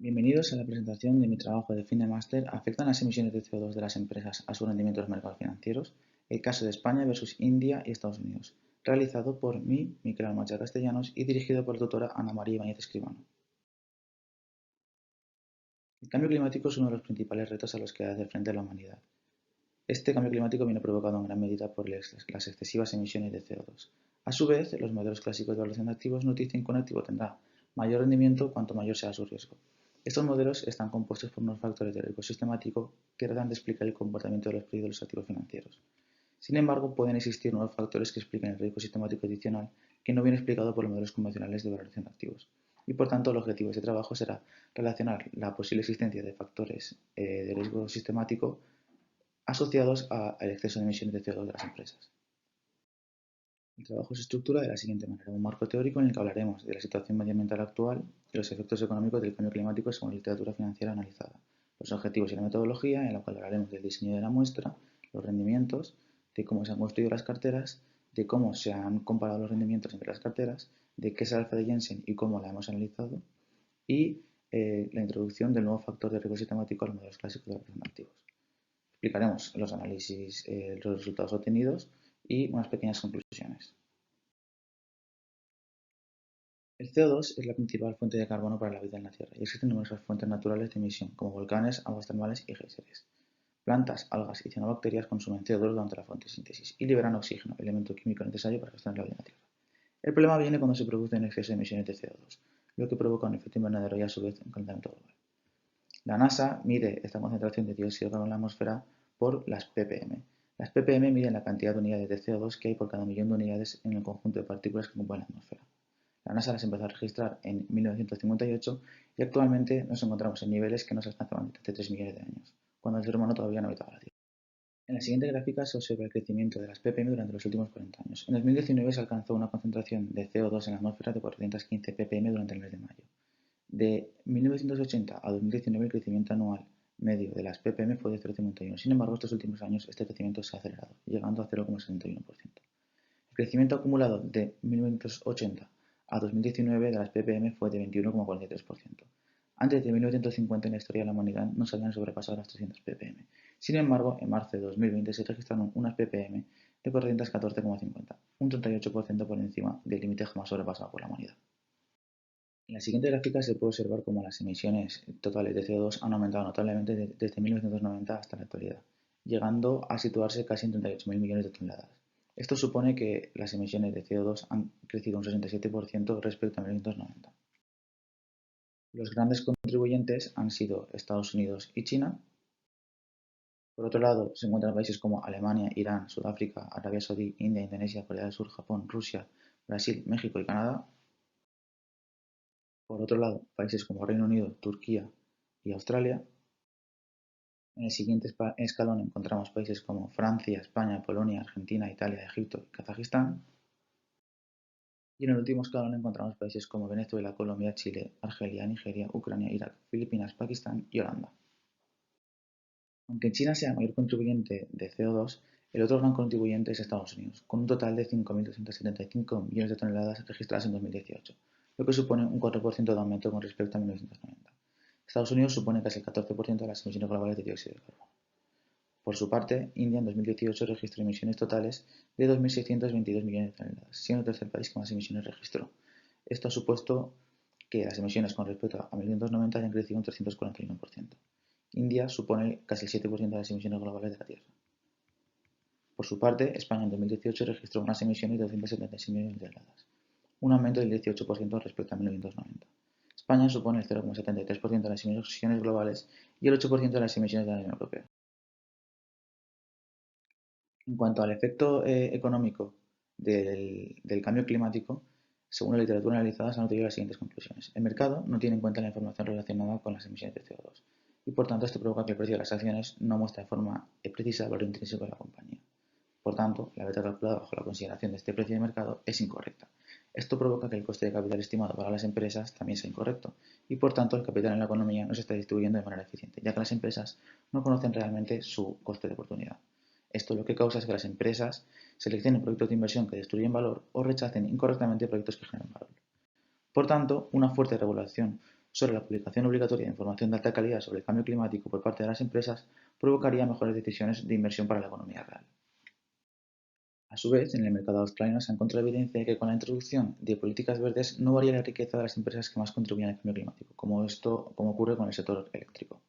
Bienvenidos a la presentación de mi trabajo de fin de máster. ¿Afectan las emisiones de CO2 de las empresas a su rendimiento en los mercados financieros? El caso de España versus India y Estados Unidos, realizado por mí, Miquel Almacha Castellanos, y dirigido por la tutora Ana María Ibáñez Escribano. El cambio climático es uno de los principales retos a los que hace frente la humanidad. Este cambio climático viene provocado en gran medida por las excesivas emisiones de CO2. A su vez, los modelos clásicos de evaluación de activos nos dicen que un activo tendrá mayor rendimiento cuanto mayor sea su riesgo. Estos modelos están compuestos por unos factores de riesgo sistemático que tratan de explicar el comportamiento de los precios de los activos financieros. Sin embargo, pueden existir nuevos factores que explican el riesgo sistemático adicional que no viene explicado por los modelos convencionales de valoración de activos. Y por tanto, el objetivo de este trabajo será relacionar la posible existencia de factores de riesgo sistemático asociados al exceso de emisiones de CO2 de las empresas. El trabajo se estructura de la siguiente manera: un marco teórico en el que hablaremos de la situación medioambiental actual y los efectos económicos del cambio climático según la literatura financiera analizada, los objetivos y la metodología, en la cual hablaremos del diseño de la muestra, los rendimientos, de cómo se han construido las carteras, de cómo se han comparado los rendimientos entre las carteras, de qué es el alfa de Jensen y cómo la hemos analizado, y la introducción del nuevo factor de riesgo sistemático a los modelos clásicos de valoración de activos. Explicaremos los análisis, los resultados obtenidos y unas pequeñas conclusiones. El CO2 es la principal fuente de carbono para la vida en la Tierra y existen numerosas fuentes naturales de emisión, como volcanes, aguas termales y géiseres. Plantas, algas y cianobacterias consumen CO2 durante la fotosíntesis y liberan oxígeno, elemento químico necesario para sostener la vida en la Tierra. El problema viene cuando se produce un exceso de emisiones de CO2, lo que provoca un efecto invernadero y a su vez un calentamiento global. La NASA mide esta concentración de dióxido de carbono en la atmósfera por las ppm. Las ppm miden la cantidad de unidades de CO2 que hay por cada millón de unidades en el conjunto de partículas que componen la atmósfera. La NASA las empezó a registrar en 1958 y actualmente nos encontramos en niveles que no se alcanzaban desde hace 3 millones de años, cuando el ser humano todavía no habitaba la Tierra. En la siguiente gráfica se observa el crecimiento de las ppm durante los últimos 40 años. En 2019 se alcanzó una concentración de CO2 en la atmósfera de 415 ppm durante el mes de mayo. De 1980 a 2019 el crecimiento anual medio de las ppm fue de 0,51. Sin embargo, estos últimos años este crecimiento se ha acelerado, llegando a 0,61%. El crecimiento acumulado de 1980 a 2019 de las ppm fue de 21,43%. Antes de 1950 en la historia de la humanidad no se habían sobrepasado las 300 ppm. Sin embargo, en marzo de 2020 se registraron unas ppm de 414,50, un 38% por encima del límite jamás sobrepasado por la humanidad. En la siguiente gráfica se puede observar cómo las emisiones totales de CO2 han aumentado notablemente desde 1990 hasta la actualidad, llegando a situarse casi en 38.000 millones de toneladas. Esto supone que las emisiones de CO2 han crecido un 67% respecto a 1990. Los grandes contribuyentes han sido Estados Unidos y China. Por otro lado, se encuentran países como Alemania, Irán, Sudáfrica, Arabia Saudí, India, Indonesia, Corea del Sur, Japón, Rusia, Brasil, México y Canadá. Por otro lado, países como Reino Unido, Turquía y Australia. En el siguiente escalón encontramos países como Francia, España, Polonia, Argentina, Italia, Egipto y Kazajistán. Y en el último escalón encontramos países como Venezuela, Colombia, Chile, Argelia, Nigeria, Ucrania, Irak, Filipinas, Pakistán y Holanda. Aunque China sea el mayor contribuyente de CO2, el otro gran contribuyente es Estados Unidos, con un total de 5.275 millones de toneladas registradas en 2018, lo que supone un 4% de aumento con respecto a 1990. Estados Unidos supone casi el 14% de las emisiones globales de dióxido de carbono. Por su parte, India en 2018 registró emisiones totales de 2.622 millones de toneladas, siendo el tercer país que más emisiones registró. Esto ha supuesto que las emisiones con respecto a 1990 hayan crecido un 341%. India supone casi el 7% de las emisiones globales de la Tierra. Por su parte, España en 2018 registró unas emisiones de 276 millones de toneladas, un aumento del 18% respecto a 1990. España supone el 0,73% de las emisiones globales y el 8% de las emisiones de la Unión Europea. En cuanto al efecto económico del cambio climático, según la literatura analizada, se han obtenido las siguientes conclusiones. El mercado no tiene en cuenta la información relacionada con las emisiones de CO2 y por tanto esto provoca que el precio de las acciones no muestre de forma precisa el valor intrínseco de la compañía. Por tanto, la beta calculada bajo la consideración de este precio de mercado es incorrecta. Esto provoca que el coste de capital estimado para las empresas también sea incorrecto y por tanto el capital en la economía no se está distribuyendo de manera eficiente, ya que las empresas no conocen realmente su coste de oportunidad. Esto lo que causa es que las empresas seleccionen proyectos de inversión que destruyen valor o rechacen incorrectamente proyectos que generan valor. Por tanto, una fuerte regulación Solo la publicación obligatoria de información de alta calidad sobre el cambio climático por parte de las empresas provocaría mejores decisiones de inversión para la economía real. A su vez, en el mercado australiano se ha encontrado evidencia de que con la introducción de políticas verdes no varía la riqueza de las empresas que más contribuyen al cambio climático, como ocurre con el sector eléctrico.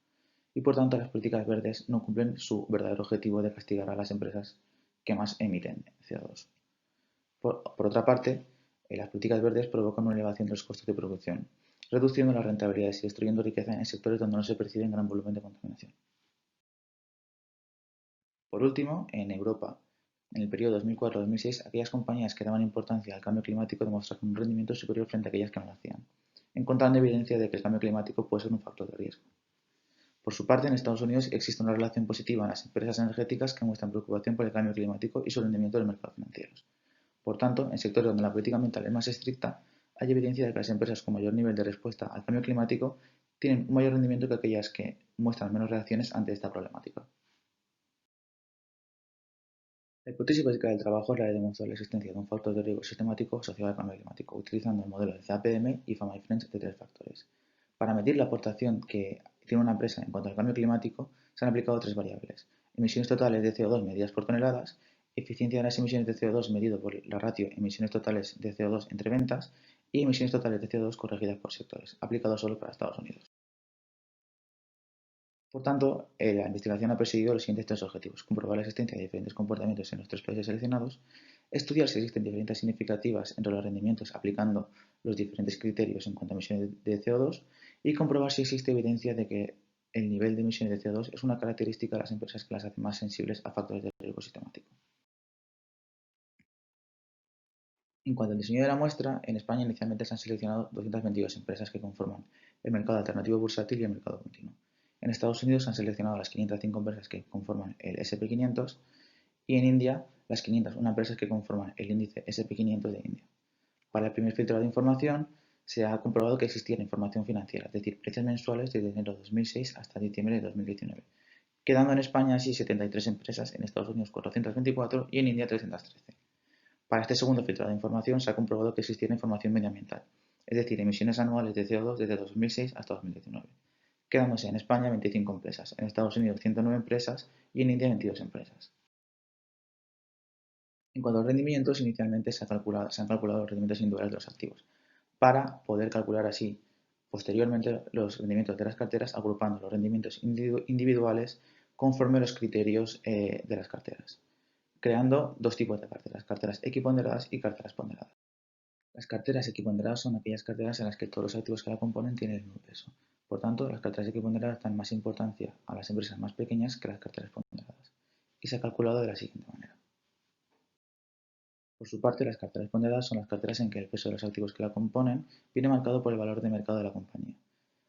Y por tanto, las políticas verdes no cumplen su verdadero objetivo de castigar a las empresas que más emiten CO2. Por otra parte, las políticas verdes provocan una elevación de los costos de producción, reduciendo las rentabilidades y destruyendo riqueza en sectores donde no se percibe gran volumen de contaminación. Por último, en Europa, en el periodo 2004-2006, aquellas compañías que daban importancia al cambio climático demostraron un rendimiento superior frente a aquellas que no lo hacían, encontrando evidencia de que el cambio climático puede ser un factor de riesgo. Por su parte, en Estados Unidos existe una relación positiva en las empresas energéticas que muestran preocupación por el cambio climático y su rendimiento en los mercados financieros. Por tanto, en sectores donde la política ambiental es más estricta, hay evidencia de que las empresas con mayor nivel de respuesta al cambio climático tienen un mayor rendimiento que aquellas que muestran menos reacciones ante esta problemática. La hipótesis básica del trabajo es la de demostrar la existencia de un factor de riesgo sistemático asociado al cambio climático, utilizando el modelo de CAPM y Fama y Friends de tres factores. Para medir la aportación que tiene una empresa en cuanto al cambio climático, se han aplicado tres variables: emisiones totales de CO2 medidas por toneladas, eficiencia de las emisiones de CO2 medido por la ratio emisiones totales de CO2 entre ventas y emisiones totales de CO2 corregidas por sectores, aplicado solo para Estados Unidos. Por tanto, la investigación ha perseguido los siguientes tres objetivos: comprobar la existencia de diferentes comportamientos en los tres países seleccionados, estudiar si existen diferencias significativas entre los rendimientos aplicando los diferentes criterios en cuanto a emisiones de CO2 y comprobar si existe evidencia de que el nivel de emisiones de CO2 es una característica de las empresas que las hace más sensibles a factores de riesgo sistemático. En cuanto al diseño de la muestra, en España inicialmente se han seleccionado 222 empresas que conforman el mercado alternativo bursátil y el mercado continuo. En Estados Unidos se han seleccionado las 505 empresas que conforman el SP500 y en India las 501 empresas que conforman el índice SP500 de India. Para el primer filtro de información se ha comprobado que existía la información financiera, es decir, precios mensuales desde enero de 2006 hasta diciembre de 2019, quedando en España así 73 empresas, en Estados Unidos 424 y en India 313. Para este segundo filtro de información se ha comprobado que existiera información medioambiental, es decir, emisiones anuales de CO2 desde 2006 hasta 2019, quedándose en España 25 empresas, en Estados Unidos 109 empresas y en India 22 empresas. En cuanto a los rendimientos, inicialmente se han calculado los rendimientos individuales de los activos, para poder calcular así posteriormente los rendimientos de las carteras, agrupando los rendimientos individuales conforme los criterios de las carteras, creando dos tipos de carteras: carteras equiponderadas y carteras ponderadas. Las carteras equiponderadas son aquellas carteras en las que todos los activos que la componen tienen el mismo peso. Por tanto, las carteras equiponderadas dan más importancia a las empresas más pequeñas que las carteras ponderadas. Y se ha calculado de la siguiente manera. Por su parte, las carteras ponderadas son las carteras en que el peso de los activos que la componen viene marcado por el valor de mercado de la compañía.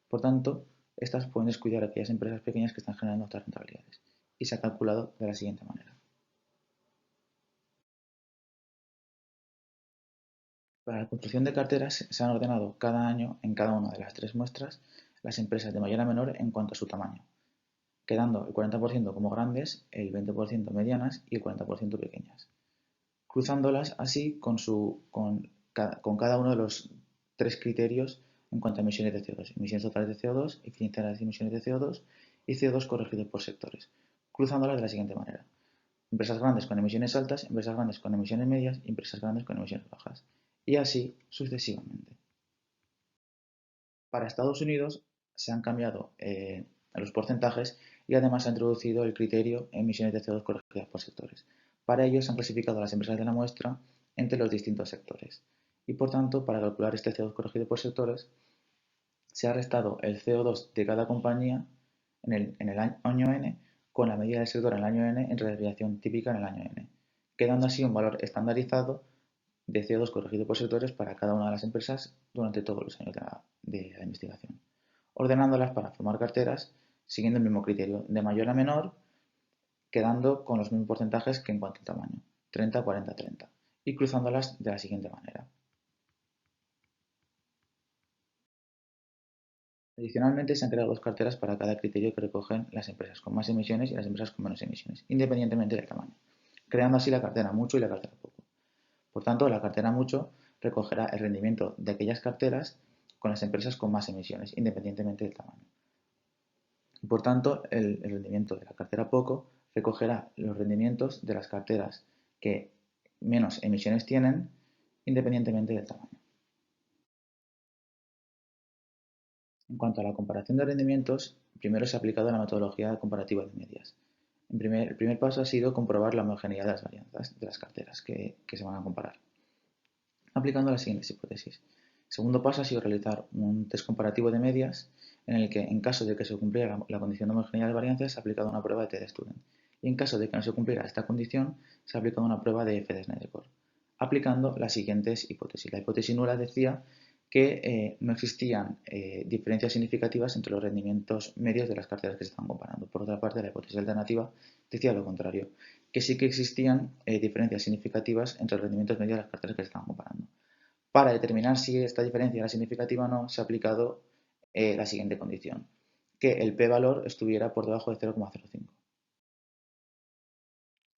Por tanto, estas pueden descuidar a aquellas empresas pequeñas que están generando otras rentabilidades. Y se ha calculado de la siguiente manera. Para la construcción de carteras se han ordenado cada año en cada una de las tres muestras las empresas de mayor a menor en cuanto a su tamaño, quedando el 40% como grandes, el 20% medianas y el 40% pequeñas, cruzándolas así con cada uno de los tres criterios en cuanto a emisiones de CO2: emisiones totales de CO2, eficiencia de las emisiones de CO2 y CO2 corregido por sectores, cruzándolas de la siguiente manera: empresas grandes con emisiones altas, empresas grandes con emisiones medias y empresas grandes con emisiones bajas, y así sucesivamente. Para Estados Unidos se han cambiado los porcentajes y además se ha introducido el criterio emisiones de CO2 corregidas por sectores. Para ello se han clasificado a las empresas de la muestra entre los distintos sectores. Y por tanto, para calcular este CO2 corregido por sectores, se ha restado el CO2 de cada compañía en el año N con la medida del sector en el año N entre la desviación típica en el año N, quedando así un valor estandarizado de CO2 corregido por sectores para cada una de las empresas durante todos los años de la investigación, ordenándolas para formar carteras siguiendo el mismo criterio, de mayor a menor, quedando con los mismos porcentajes que en cuanto al tamaño: 30, 40, 30, y cruzándolas de la siguiente manera. Adicionalmente, se han creado dos carteras para cada criterio que recogen las empresas con más emisiones y las empresas con menos emisiones, independientemente del tamaño, creando así la cartera mucho y la cartera poco. Por tanto, la cartera mucho recogerá el rendimiento de aquellas carteras con las empresas con más emisiones, independientemente del tamaño. Y por tanto, el rendimiento de la cartera POCO recogerá los rendimientos de las carteras que menos emisiones tienen, independientemente del tamaño. En cuanto a la comparación de rendimientos, primero se ha aplicado la metodología comparativa de medias. El primer paso ha sido comprobar la homogeneidad de las varianzas de las carteras que se van a comparar, aplicando las siguientes hipótesis. El segundo paso ha sido realizar un test comparativo de medias en el que, en caso de que se cumpliera la condición de homogeneidad de varianzas, se ha aplicado una prueba de T-Student. Y en caso de que no se cumpliera esta condición, se ha aplicado una prueba de F de Snedeker, aplicando las siguientes hipótesis. La hipótesis nula decía que no existían diferencias significativas entre los rendimientos medios de las carteras que se estaban comparando. Por otra parte, la hipótesis alternativa decía lo contrario, que sí que existían diferencias significativas entre los rendimientos medios de las carteras que se estaban comparando. Para determinar si esta diferencia era significativa o no, se ha aplicado la siguiente condición, que el p-valor estuviera por debajo de 0,05.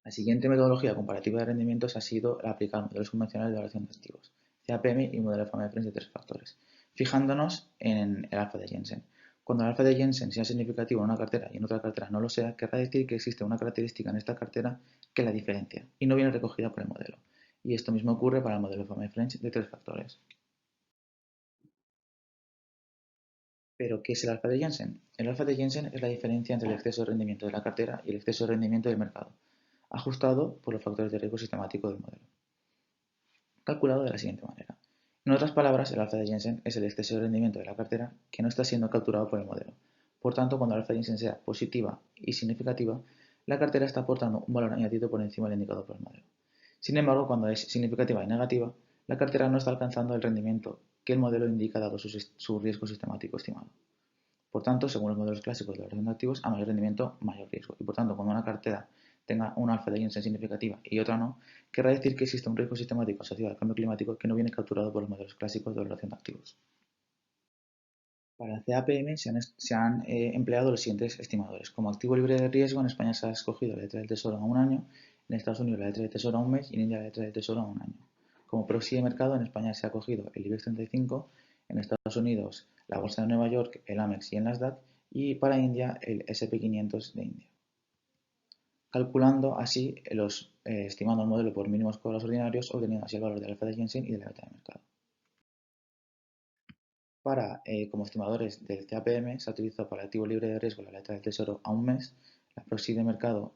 La siguiente metodología comparativa de rendimientos ha sido la aplicar modelos convencionales de evaluación de activos, CAPM y modelo de fama de French de 3 factores, fijándonos en el alfa de Jensen. Cuando el alfa de Jensen sea significativo en una cartera y en otra cartera no lo sea, querrá decir que existe una característica en esta cartera que la diferencia y no viene recogida por el modelo. Y esto mismo ocurre para el modelo de fama de French de 3 factores. ¿Pero qué es el alfa de Jensen? El alfa de Jensen es la diferencia entre el exceso de rendimiento de la cartera y el exceso de rendimiento del mercado, ajustado por los factores de riesgo sistemático del modelo, calculado de la siguiente manera. En otras palabras, el alfa de Jensen es el exceso de rendimiento de la cartera que no está siendo capturado por el modelo. Por tanto, cuando el alfa de Jensen sea positiva y significativa, la cartera está aportando un valor añadido por encima del indicado por el modelo. Sin embargo, cuando es significativa y negativa, la cartera no está alcanzando el rendimiento que el modelo indica dado su riesgo sistemático estimado. Por tanto, según los modelos clásicos de evaluación de activos, a mayor rendimiento, mayor riesgo. Y por tanto, cuando una cartera tenga un alfa de Jensen significativa y otra no, querrá decir que existe un riesgo sistemático asociado al cambio climático que no viene capturado por los modelos clásicos de evaluación de activos. Para el CAPM se han empleado los siguientes estimadores. Como activo libre de riesgo, en España se ha escogido la letra del tesoro a un año, en Estados Unidos la letra del tesoro a un mes y en India la letra del tesoro a un año. Como proxy de mercado, en España se ha cogido el IBEX 35, en Estados Unidos la Bolsa de Nueva York, el Amex y el Nasdaq, y para India el S&P 500 de India. Calculando así estimando el modelo por mínimos cobros ordinarios, obteniendo así el valor del alfa de Jensen y de la beta de mercado. Como estimadores del CAPM, se ha utilizado para el activo libre de riesgo la letra del tesoro a un mes, la proxy de mercado,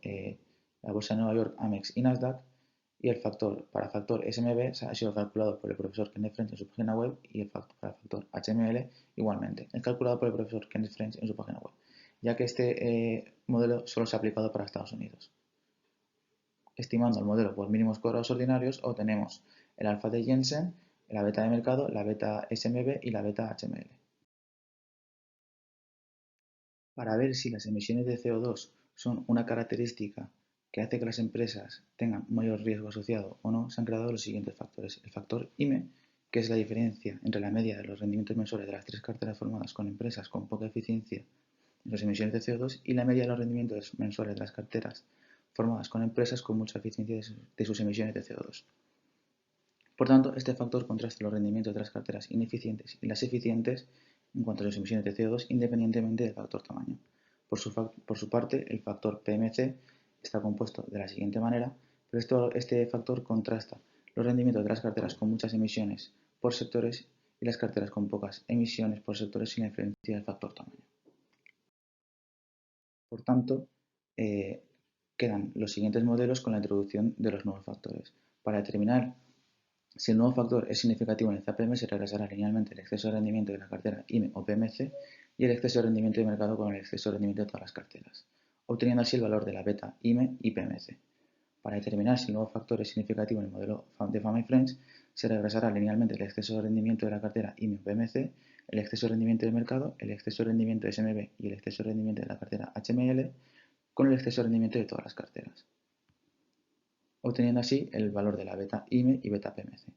la Bolsa de Nueva York, Amex y Nasdaq, y el factor para factor SMB ha sido calculado por el profesor Kenneth French en su página web y el factor para factor HML igualmente, es calculado por el profesor Kenneth French en su página web, ya que este modelo solo se ha aplicado para Estados Unidos. Estimando el modelo por mínimos cuadrados ordinarios, obtenemos el alfa de Jensen, la beta de mercado, la beta SMB y la beta HML. Para ver si las emisiones de CO2 son una característica que hace que las empresas tengan un mayor riesgo asociado o no, se han creado los siguientes factores. El factor IME, que es la diferencia entre la media de los rendimientos mensuales de las tres carteras formadas con empresas con poca eficiencia en sus emisiones de CO2 y la media de los rendimientos mensuales de las carteras formadas con empresas con mucha eficiencia de sus emisiones de CO2. Por tanto, este factor contrasta los rendimientos de las carteras ineficientes y las eficientes en cuanto a sus emisiones de CO2 independientemente del factor tamaño. Por su parte, el factor PMC está compuesto de la siguiente manera, pero este factor contrasta los rendimientos de las carteras con muchas emisiones por sectores y las carteras con pocas emisiones por sectores sin la influencia del factor tamaño. Por tanto, quedan los siguientes modelos con la introducción de los nuevos factores. Para determinar si el nuevo factor es significativo en el CAPM, se regresará linealmente el exceso de rendimiento de la cartera IME o PMC y el exceso de rendimiento de mercado con el exceso de rendimiento de todas las carteras, obteniendo así el valor de la beta IME y PMC. Para determinar si el nuevo factor es significativo en el modelo de Fama y Friends, se regresará linealmente el exceso de rendimiento de la cartera IME o PMC, el exceso de rendimiento de mercado, el exceso de rendimiento de SMB y el exceso de rendimiento de la cartera HML con el exceso de rendimiento de todas las carteras, obteniendo así el valor de la beta IME y beta PMC.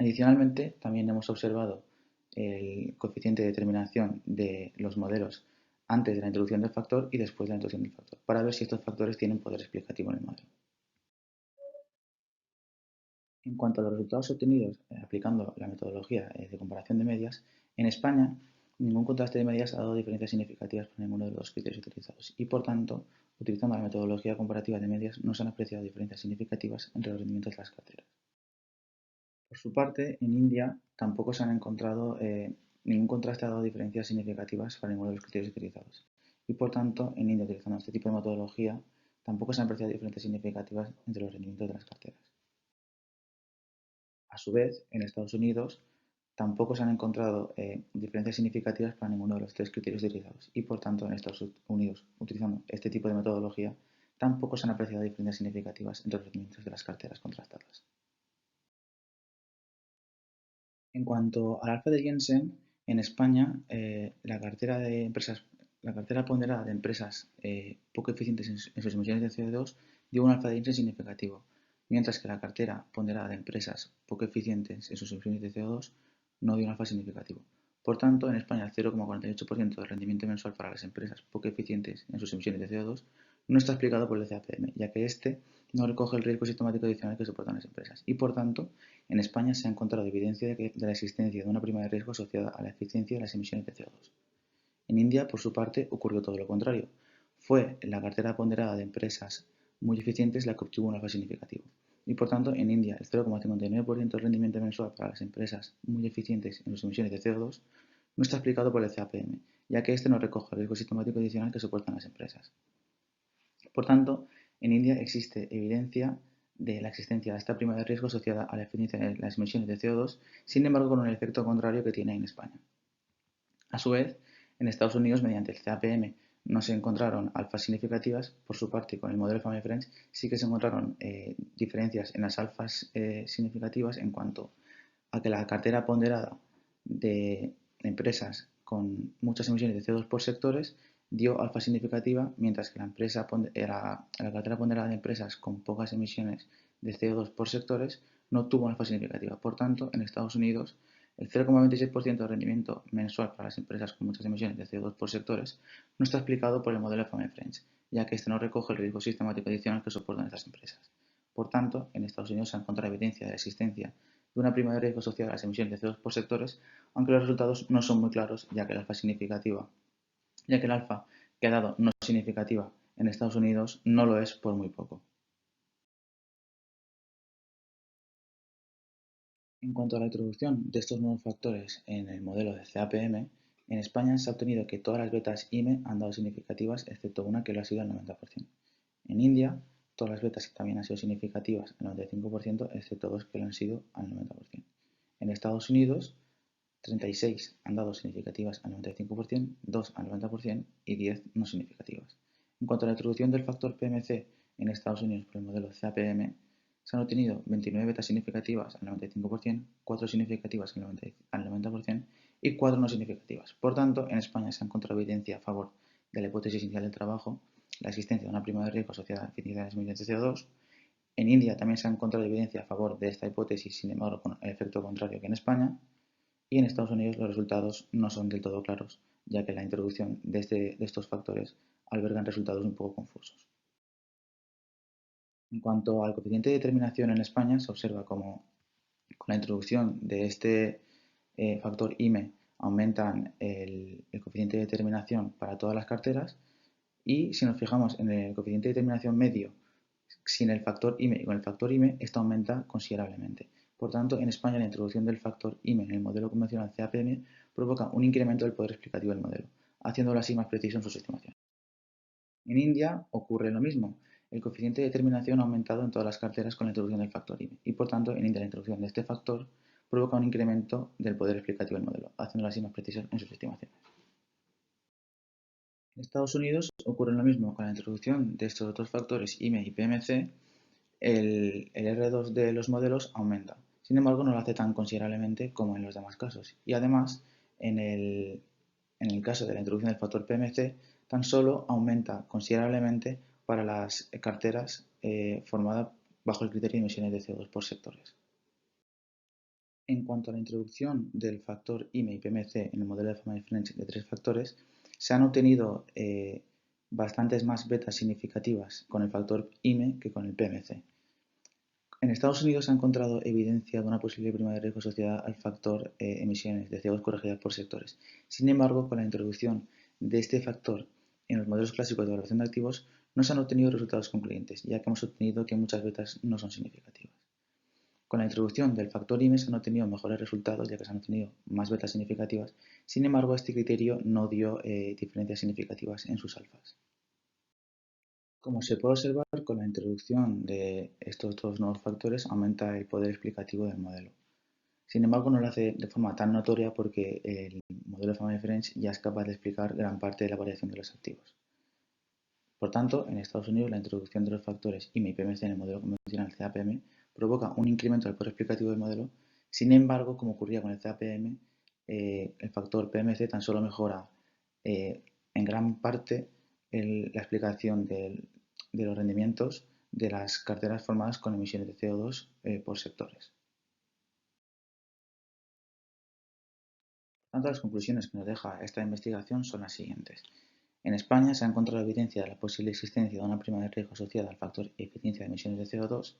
Adicionalmente, también hemos observado el coeficiente de determinación de los modelos antes de la introducción del factor y después de la introducción del factor, para ver si estos factores tienen poder explicativo en el modelo. En cuanto a los resultados obtenidos aplicando la metodología de comparación de medias, En España, ningún contraste de medidas ha dado diferencias significativas para ninguno de los criterios utilizados y, por tanto, utilizando la metodología comparativa de medias, no se han apreciado diferencias significativas entre los rendimientos de las carteras. Por su parte, en India tampoco se han encontrado ningún contraste ha dado diferencias significativas para ninguno de los criterios utilizados y, por tanto, en India, utilizando este tipo de metodología, tampoco se han apreciado diferencias significativas entre los rendimientos de las carteras. A su vez, en Estados Unidos tampoco se han encontrado diferencias significativas para ninguno de los tres criterios utilizados y, por tanto, en Estados Unidos, utilizando este tipo de metodología, tampoco se han apreciado diferencias significativas entre los rendimientos de las carteras contrastadas. En cuanto al alfa de Jensen, en España la cartera ponderada de empresas poco eficientes en sus emisiones de CO2 dio un alfa de Jensen significativo, mientras que la cartera ponderada de empresas poco eficientes en sus emisiones de CO2 no dio un alfa significativo. Por tanto, en España el 0,48% de rendimiento mensual para las empresas poco eficientes en sus emisiones de CO2 no está explicado por el CAPM, ya que este no recoge el riesgo sistemático adicional que soportan las empresas y, por tanto, en España se ha encontrado evidencia de la existencia de una prima de riesgo asociada a la eficiencia de las emisiones de CO2. En India, por su parte, ocurrió todo lo contrario. Fue la cartera ponderada de empresas muy eficientes la que obtuvo un alfa significativo. Y, por tanto, en India el 0,59% de rendimiento mensual para las empresas muy eficientes en sus emisiones de CO2 no está explicado por el CAPM, ya que este no recoge el riesgo sistemático adicional que soportan las empresas. Por tanto, en India existe evidencia de la existencia de esta prima de riesgo asociada a la eficiencia de las emisiones de CO2, sin embargo con el efecto contrario que tiene en España. A su vez, en Estados Unidos, mediante el CAPM, no se encontraron alfas significativas, por su parte con el modelo Family-French sí que se encontraron diferencias en las alfas significativas en cuanto a que la cartera ponderada de empresas con muchas emisiones de CO2 por sectores dio alfa significativa, mientras que la cartera ponderada de empresas con pocas emisiones de CO2 por sectores no tuvo alfa significativa. Por tanto, en Estados Unidos, el 0,26% de rendimiento mensual para las empresas con muchas emisiones de CO2 por sectores no está explicado por el modelo Family-French, ya que este no recoge el riesgo sistemático adicional que soportan estas empresas. Por tanto, en Estados Unidos se ha encontrado evidencia de la existencia de una prima de riesgo asociada a las emisiones de CO2 por sectores, aunque los resultados no son muy claros, ya que el alfa que ha dado no significativa en Estados Unidos no lo es por muy poco. En cuanto a la introducción de estos nuevos factores en el modelo de CAPM, en España se ha obtenido que todas las betas IME han dado significativas, excepto una que lo ha sido al 90%. En India, todas las betas también han sido significativas al 95%, excepto dos que lo han sido al 90%. En Estados Unidos, 36 han dado significativas al 95%, 2 al 90% y 10 no significativas. En cuanto a la introducción del factor PMC en Estados Unidos por el modelo CAPM, se han obtenido 29 betas significativas al 95%, 4 significativas al 90% y 4 no significativas. Por tanto, en España se ha encontrado evidencia a favor de la hipótesis inicial del trabajo, la existencia de una prima de riesgo asociada a la eficiencia de las emisiones de CO2. En India también se ha encontrado evidencia a favor de esta hipótesis, sin embargo, con el efecto contrario que en España. Y en Estados Unidos los resultados no son del todo claros, ya que la introducción de estos factores albergan resultados un poco confusos. En cuanto al coeficiente de determinación en España, se observa como con la introducción de este factor IME aumentan el coeficiente de determinación para todas las carteras y si nos fijamos en el coeficiente de determinación medio sin el factor IME y con el factor IME, esto aumenta considerablemente. Por tanto, en España la introducción del factor IME en el modelo convencional CAPM provoca un incremento del poder explicativo del modelo, haciéndolo así más preciso en sus estimaciones. En India ocurre lo mismo. El coeficiente de determinación ha aumentado en todas las carteras con la introducción del factor IME y por tanto en India la introducción de este factor provoca un incremento del poder explicativo del modelo, haciéndolo así más preciso en sus estimaciones. En Estados Unidos ocurre lo mismo con la introducción de estos otros factores IME y PMC. El R2 de los modelos aumenta. Sin embargo, no lo hace tan considerablemente como en los demás casos. Y además, en el caso de la introducción del factor PMC, tan solo aumenta considerablemente para las carteras formadas bajo el criterio de emisiones de CO2 por sectores. En cuanto a la introducción del factor IME y PMC en el modelo de Family-French de 3 factores, se han obtenido bastantes más betas significativas con el factor IME que con el PMC. En Estados Unidos se ha encontrado evidencia de una posible prima de riesgo asociada al factor emisiones de CO2 corregidas por sectores. Sin embargo, con la introducción de este factor en los modelos clásicos de evaluación de activos, no se han obtenido resultados concluyentes, ya que hemos obtenido que muchas betas no son significativas. Con la introducción del factor IME se han obtenido mejores resultados, ya que se han obtenido más betas significativas. Sin embargo, este criterio no dio diferencias significativas en sus alfas. Como se puede observar, con la introducción de estos dos nuevos factores aumenta el poder explicativo del modelo. Sin embargo, no lo hace de forma tan notoria porque el modelo de Family Friends ya es capaz de explicar gran parte de la variación de los activos. Por tanto, en Estados Unidos, la introducción de los factores IME y PMC en el modelo convencional CAPM provoca un incremento del poder explicativo del modelo. Sin embargo, como ocurría con el CAPM, el factor PMC tan solo mejora en gran parte la explicación de los rendimientos de las carteras formadas con emisiones de CO2 por sectores. Por tanto, las conclusiones que nos deja esta investigación son las siguientes. En España se ha encontrado evidencia de la posible existencia de una prima de riesgo asociada al factor eficiencia de emisiones de CO2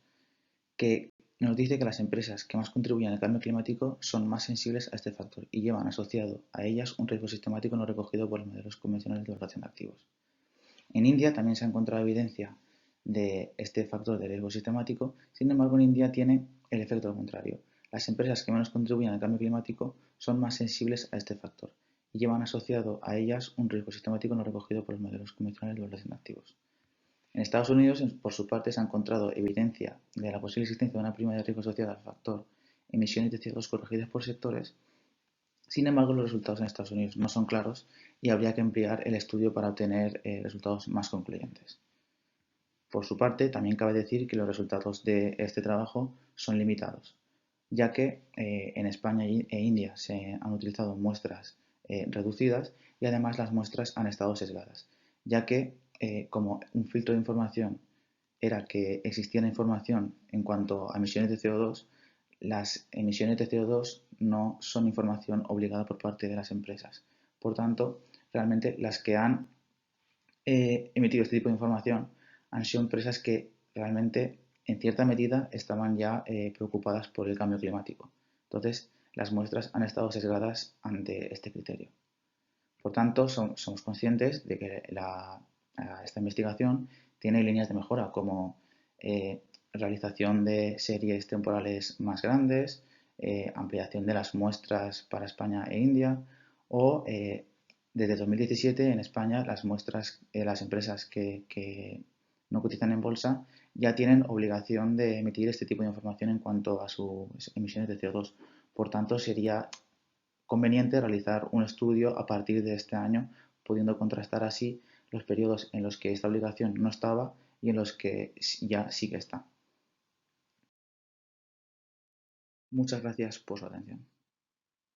que nos dice que las empresas que más contribuyen al cambio climático son más sensibles a este factor y llevan asociado a ellas un riesgo sistemático no recogido por los modelos convencionales de valoración de activos. En India también se ha encontrado evidencia de este factor de riesgo sistemático, sin embargo en India tiene el efecto contrario. Las empresas que menos contribuyen al cambio climático son más sensibles a este factor y llevan asociado a ellas un riesgo sistemático no recogido por los modelos convencionales de valoración de activos. En Estados Unidos, por su parte, se ha encontrado evidencia de la posible existencia de una prima de riesgo asociada al factor emisiones de CO2 corregidas por sectores. Sin embargo, los resultados en Estados Unidos no son claros y habría que ampliar el estudio para obtener resultados más concluyentes. Por su parte, también cabe decir que los resultados de este trabajo son limitados, ya que en España e India se han utilizado muestras reducidas y además las muestras han estado sesgadas, ya que como un filtro de información era que existiera información en cuanto a emisiones de CO2, las emisiones de CO2 no son información obligada por parte de las empresas. Por tanto, realmente las que han emitido este tipo de información han sido empresas que realmente en cierta medida estaban ya preocupadas por el cambio climático. Entonces, las muestras han estado sesgadas ante este criterio. Por tanto, somos conscientes de que esta investigación tiene líneas de mejora como realización de series temporales más grandes, ampliación de las muestras para España e India o desde 2017 en España las muestras, las empresas que no cotizan en bolsa ya tienen obligación de emitir este tipo de información en cuanto a sus emisiones de CO2. Por tanto, sería conveniente realizar un estudio a partir de este año, pudiendo contrastar así los periodos en los que esta obligación no estaba y en los que ya sí que está. Muchas gracias por su atención.